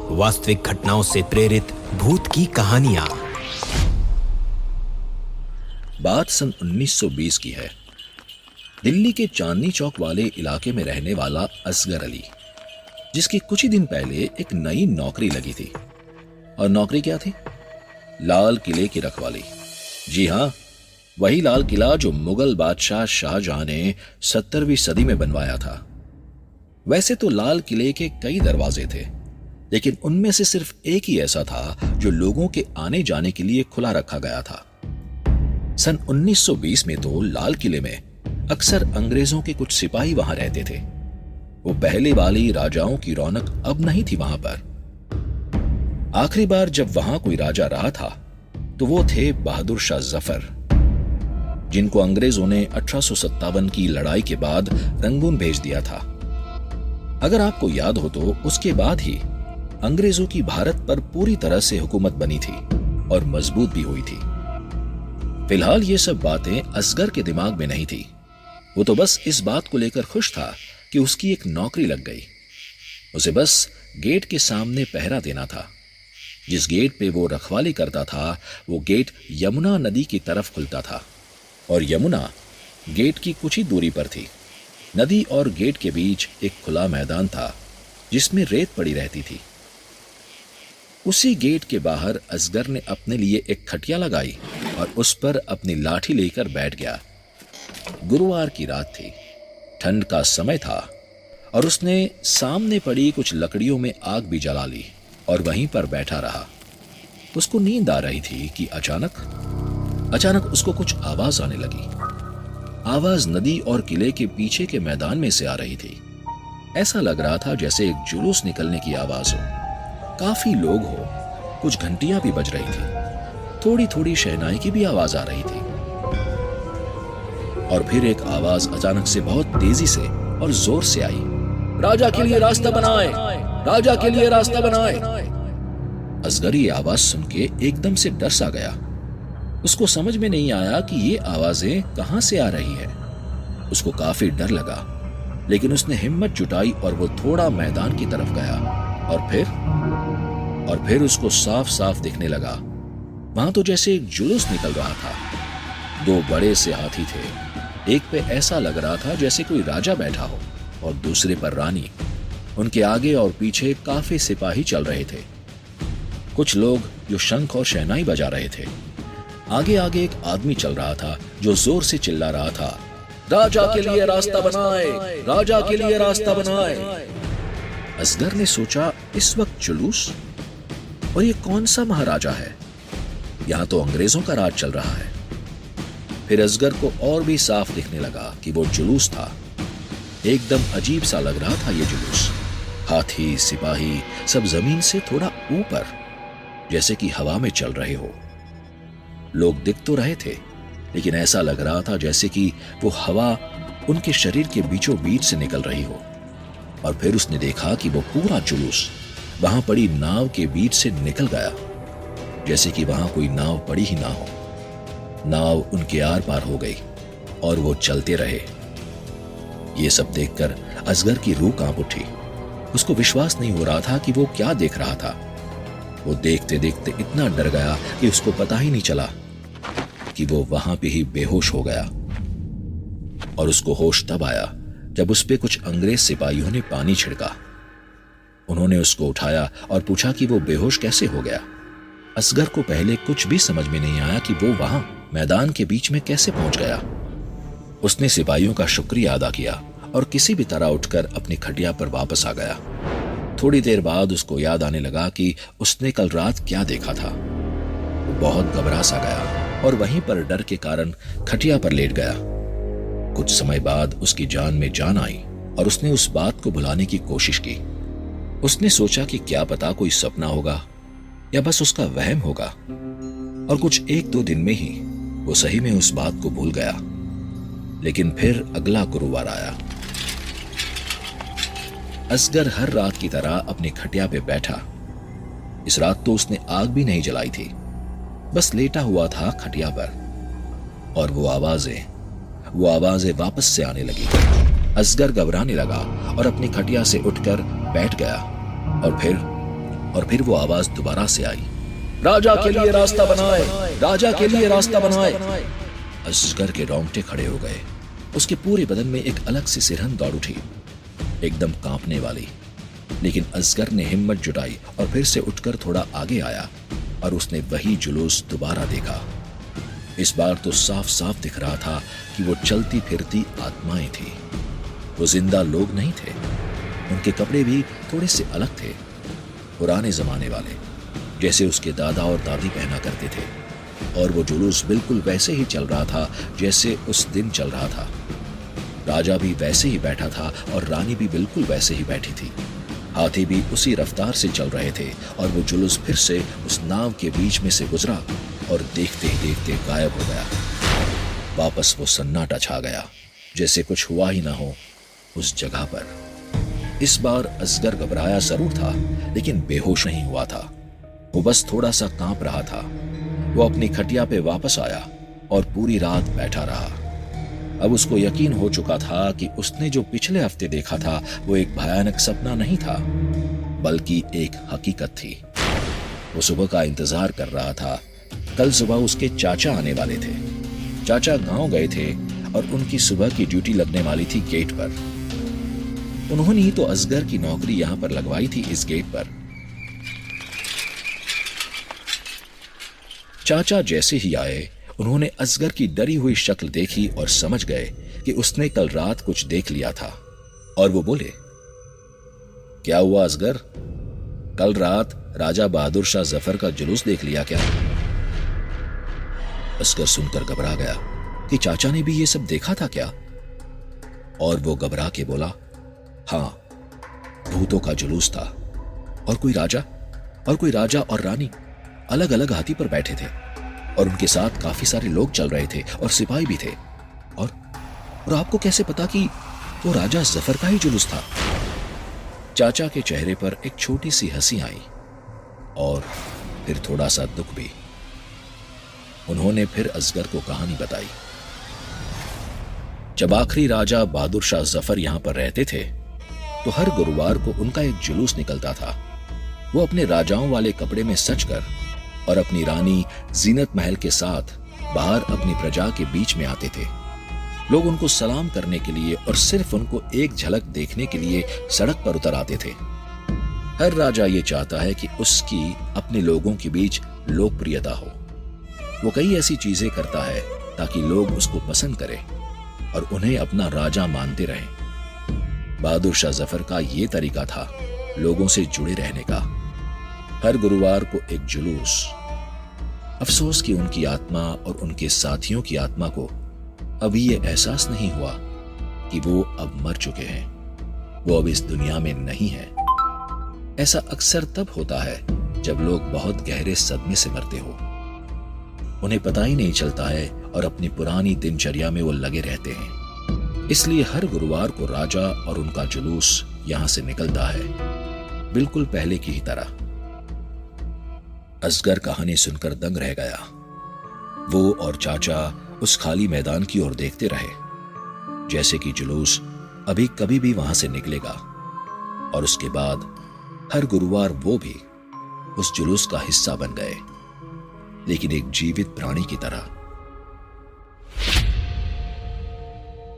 वास्तविक घटनाओं से प्रेरित भूत की कहानियां। बात सन 1920 की है। दिल्ली के चांदनी चौक वाले इलाके में रहने वाला असगर अली, जिसकी कुछ ही दिन पहले एक नई नौकरी लगी थी। और नौकरी क्या थी? लाल किले की रखवाली। जी हां, वही लाल किला जो मुगल बादशाह शाहजहां ने 17वीं सदी में बनवाया था। वैसे तो लाल किले के कई दरवाजे थे, लेकिन उनमें से सिर्फ एक ही ऐसा था जो लोगों के आने जाने के लिए खुला रखा गया था। सन 1920 में तो लाल किले में अक्सर अंग्रेजों के कुछ सिपाही वहां रहते थे। वो पहले वाली राजाओं की रौनक अब नहीं थी वहां पर। आखिरी बार जब वहां कोई राजा रहा था तो वो थे बहादुर शाह जफर, जिनको अंग्रेजों ने 1857 की लड़ाई के बाद रंगून भेज दिया था। अगर आपको याद हो तो उसके बाद ही अंग्रेजों की भारत पर पूरी तरह से हुकूमत बनी थी और मजबूत भी हुई थी। फिलहाल ये सब बातें असगर के दिमाग में नहीं थी। वो तो बस इस बात को लेकर खुश था कि उसकी एक नौकरी लग गई। उसे बस गेट के सामने पहरा देना था। जिस गेट पे वो रखवाली करता था वो गेट यमुना नदी की तरफ खुलता था, और यमुना गेट की कुछ ही दूरी पर थी। नदी और गेट के बीच एक खुला मैदान था जिसमें रेत पड़ी रहती थी। उसी गेट के बाहर असगर ने अपने लिए एक खटिया लगाई और उस पर अपनी लाठी लेकर बैठ गया। गुरुवार की रात थी, ठंड का समय था, और उसने सामने पड़ी कुछ लकड़ियों में आग भी जला ली और वहीं पर बैठा रहा। उसको नींद आ रही थी कि अचानक उसको कुछ आवाज आने लगी। आवाज नदी और किले के पीछे के मैदान में से आ रही थी। ऐसा लग रहा था जैसे एक जुलूस निकलने की आवाज हो। काफी लोग हो, कुछ घंटियां भी बज रही थी, थोड़ी थोड़ी शहनाई की भी आवाज आ रही थी। और फिर एक आवाज अचानक से बहुत तेजी से और जोर से आई, राजा के लिए रास्ता बनाए, राजा के लिए रास्ता बनाए। असगर ये आवाज सुन के एकदम से डर सा गया। उसको समझ में नहीं आया कि ये आवाजें कहां से आ रही है। उसको काफी डर लगा, लेकिन उसने हिम्मत जुटाई और वो थोड़ा मैदान की तरफ गया। और फिर उसको साफ साफ दिखने लगा। वहां तो जैसे एक जुलूस निकल रहा था। दो बड़े से हाथी थे। एक पे ऐसा लग रहा था जैसे कोई राजा बैठा हो और दूसरे पर रानी। उनके आगे और पीछे काफी सिपाही चल रहे थे। कुछ लोग जो शंख और शहनाई बजा रहे थे। आगे आगे एक आदमी चल रहा था जो जोर से चिल्ला रहा था, राजा के लिए रास्ता बनाए, राजा के लिए रास्ता बनाए। असगर ने सोचा, इस वक्त जुलूस? और ये कौन सा महाराजा है? यहां तो अंग्रेजों का राज चल रहा है। फिर असगर को और भी साफ दिखने लगा कि वो जुलूस था। एकदम अजीब सा लग रहा था ये जुलूस। हाथी, सिपाही सब जमीन से थोड़ा ऊपर, जैसे कि हवा में चल रहे हो। लोग दिख तो रहे थे, लेकिन ऐसा लग रहा था जैसे कि वो हवा उनके शरीर के बीचों बीच से निकल रही हो। और फिर उसने देखा कि वो पूरा जुलूस वहां पड़ी नाव के बीच से निकल गया, जैसे कि वहां कोई नाव पड़ी ही ना हो। नाव उनके आर पार हो गई और वो चलते रहे। ये सब देखकर असगर की रूह कांप उठी। उसको विश्वास नहीं हो रहा था कि वो क्या देख रहा था। वो देखते देखते इतना डर गया कि उसको पता ही नहीं चला कि वो वहां पे ही बेहोश हो गया। और उसको होश तब आया जब उस पे कुछ अंग्रेज सिपाहियों ने पानी छिड़का। उन्होंने उसको उठाया और पूछा कि वो बेहोश कैसे हो गया। असगर को पहले कुछ भी समझ में नहीं आया कि वो वहां मैदान के बीच में कैसे पहुंच गया। उसने सिपाहियों का शुक्रिया अदा किया और किसी भी तरह उठकर अपनी खटिया पर वापस आ गया। थोड़ी देर बाद उसको याद आने लगा कि उसने कल रात क्या देखा था। वो बहुत घबरा सा गया और वहीं पर डर के कारण खटिया पर लेट गया। कुछ समय बाद उसकी जान में जान आई और उसने उस बात को भुलाने की कोशिश की। उसने सोचा कि क्या पता कोई सपना होगा या बस उसका वहम होगा, और कुछ 1-2 दिन में ही वो सही में उस बात को भूल गया। लेकिन फिर अगला गुरुवार आया। असगर हर रात की तरह अपनी खटिया पे बैठा। इस रात तो उसने आग भी नहीं जलाई थी, बस लेटा हुआ था खटिया पर। और वो आवाजें वापस से आने लगी। असगर घबराने लगा और अपनी खटिया से उठकर बैठ गया। और और फिर वो आवाज दोबारा से आई, राजा के लिए रास्ता बनाए, राजा के लिए रास्ता बनाए। असगर के रोंगटे खड़े हो गए। उसके पूरे बदन में एक अलग सी सिरहन दौड़ उठी, एकदम कांपने वाली। लेकिन असगर ने हिम्मत जुटाई और फिर से उठकर थोड़ा आगे आया और उसने वही जुलूस दोबारा देखा। इस बार तो साफ साफ दिख रहा था कि वो चलती फिरती आत्माएं थी, वो जिंदा लोग नहीं थे। उनके कपड़े भी थोड़े से अलग थे, पुराने जमाने वाले, जैसे उसके दादा और दादी पहना करते थे। और वो जुलूस बिल्कुल वैसे ही चल रहा था जैसे उस दिन चल रहा था। राजा भी वैसे ही बैठा था और रानी भी बिल्कुल वैसे ही बैठी थी। हाथी भी उसी रफ्तार से चल रहे थे और वो जुलूस फिर से उस नाव के बीच में से गुजरा और देखते ही देखते गायब हो गया। वापस वो सन्नाटा छा गया, जैसे कुछ हुआ ही ना हो उस जगह पर। इस बार असगर घबराया जरूर था, लेकिन बेहोश नहीं हुआ था। वो बस थोड़ा सा कांप रहा था। वो अपनी खटिया पे वापस आया और पूरी रात बैठा रहा। अब उसको यकीन हो चुका था कि उसने जो पिछले हफ्ते देखा था वो एक भयानक सपना नहीं था, बल्कि एक हकीकत थी। वो सुबह का इंतजार कर रहा था। कल सुबह उसके चाचा आने वाले थे। चाचा गांव गए थे और उनकी सुबह की ड्यूटी लगने वाली थी गेट पर। उन्होंने ही तो असगर की नौकरी यहां पर लगवाई थी, इस गेट पर। चाचा जैसे ही आए, उन्होंने असगर की डरी हुई शक्ल देखी और समझ गए कि उसने कल रात कुछ देख लिया था। और वो बोले, क्या हुआ असगर, कल रात राजा बहादुर शाह जफर का जुलूस देख लिया क्या? असगर सुनकर घबरा गया कि चाचा ने भी ये सब देखा था क्या। और वो घबरा के बोला, हां, भूतों का जुलूस था और कोई राजा और रानी अलग अलग हाथी पर बैठे थे और उनके साथ काफी सारे लोग चल रहे थे और सिपाही भी थे। और आपको कैसे पता कि वो राजा जफर का ही जुलूस था? चाचा के चेहरे पर एक छोटी सी हंसी आई और फिर थोड़ा सा दुख भी। उन्होंने फिर असगर को कहानी बताई। जब आखिरी राजा बहादुर शाह जफर यहां पर रहते थे तो हर गुरुवार को उनका एक जुलूस निकलता था। वो अपने राजाओं वाले कपड़े में सजकर और अपनी रानी जीनत महल के साथ बाहर अपनी प्रजा के बीच में आते थे। लोग उनको सलाम करने के लिए और सिर्फ उनको एक झलक देखने के लिए सड़क पर उतर आते थे। हर राजा ये चाहता है कि उसकी अपने लोगों के बीच लोकप्रियता हो। वो कई ऐसी चीजें करता है ताकि लोग उसको पसंद करें और उन्हें अपना राजा मानते रहें। बहादुर शाह जफर का ये तरीका था लोगों से जुड़े रहने का। हर गुरुवार को एक जुलूस। अफसोस कि उनकी आत्मा और उनके साथियों की आत्मा को अभी ये एहसास नहीं हुआ कि वो अब मर चुके हैं, वो अब इस दुनिया में नहीं है। ऐसा अक्सर तब होता है जब लोग बहुत गहरे सदमे से मरते हो। उन्हें पता ही नहीं चलता है और अपनी पुरानी दिनचर्या में वो लगे रहते हैं। इसलिए हर गुरुवार को राजा और उनका जुलूस यहां से निकलता है, बिल्कुल पहले की ही तरह। असगर कहानी सुनकर दंग रह गया। वो और चाचा उस खाली मैदान की ओर देखते रहे, जैसे कि जुलूस अभी कभी भी वहां से निकलेगा। और उसके बाद हर गुरुवार वो भी उस जुलूस का हिस्सा बन गए, लेकिन एक जीवित प्राणी की तरह।